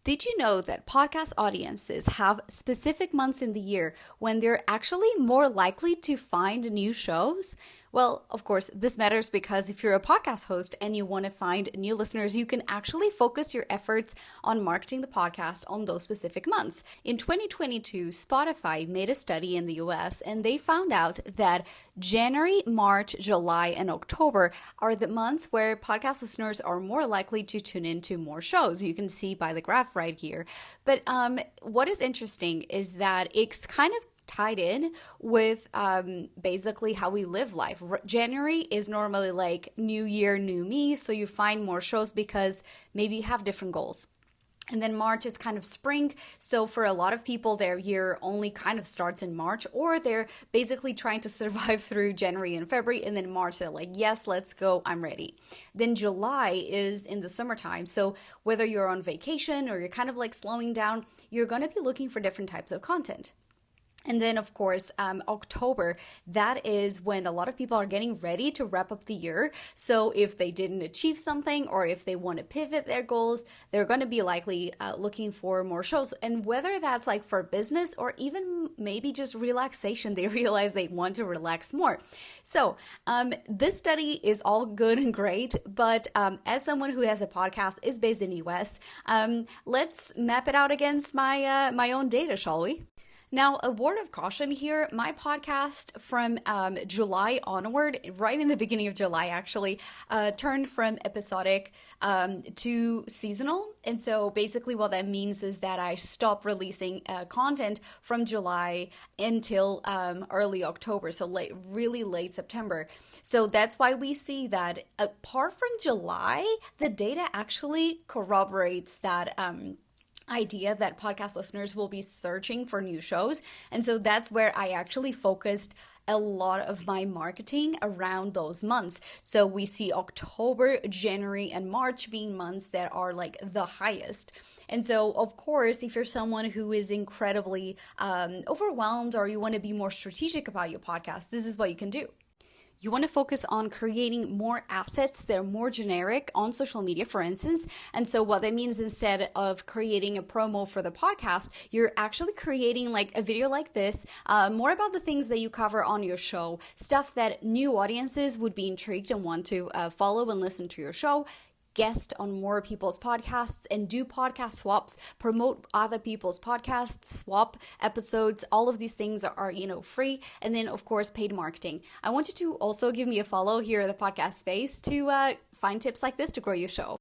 Did you know that podcast audiences have specific months in the year when they're actually more likely to find new shows? Well, of course, this matters because if you're a podcast host and you want to find new listeners, you can actually focus your efforts on marketing the podcast on those specific months. In 2022, Spotify made a study in the US and they found out that January, March, July, and October are the months where podcast listeners are more likely to tune into more shows. You can see by the graph right here. But what is interesting is that it's kind of tied in with basically how we live life. January is normally like new year, new me. So you find more shows because maybe you have different goals. And then March is kind of spring. So for a lot of people, their year only kind of starts in March, or they're basically trying to survive through January and February. And then March, they're like, yes, let's go. I'm ready. Then July is in the summertime. So whether you're on vacation or you're kind of like slowing down, you're going to be looking for different types of content. And then, of course, October, that is when a lot of people are getting ready to wrap up the year. So if they didn't achieve something or if they want to pivot their goals, they're going to be likely looking for more shows. And whether that's like for business or even maybe just relaxation, they realize they want to relax more. So this study is all good and great. But as someone who has a podcast, is based in the US, let's map it out against my own data, shall we? Now, a word of caution here, my podcast from July onward, right in the beginning of July actually, turned from episodic to seasonal. And so basically what that means is that I stopped releasing content from July until early October, so really late September. So that's why we see that apart from July, the data actually corroborates that idea that podcast listeners will be searching for new shows. And so that's where I actually focused a lot of my marketing around those months. So we see October, January, and March being months that are like the highest. And so, of course, if you're someone who is incredibly overwhelmed or you want to be more strategic about your podcast, this is what you can do. You want to focus on creating more assets that are more generic on social media, for instance. And so what that means, instead of creating a promo for the podcast, you're actually creating like a video like this, more about the things that you cover on your show, stuff that new audiences would be intrigued and want to follow and listen to your show. Guest on more people's podcasts and do podcast swaps, promote other people's podcasts, swap episodes. All of these things are free. And then, of course, paid marketing. I want you to also give me a follow here at the podcast space to find tips like this to grow your show.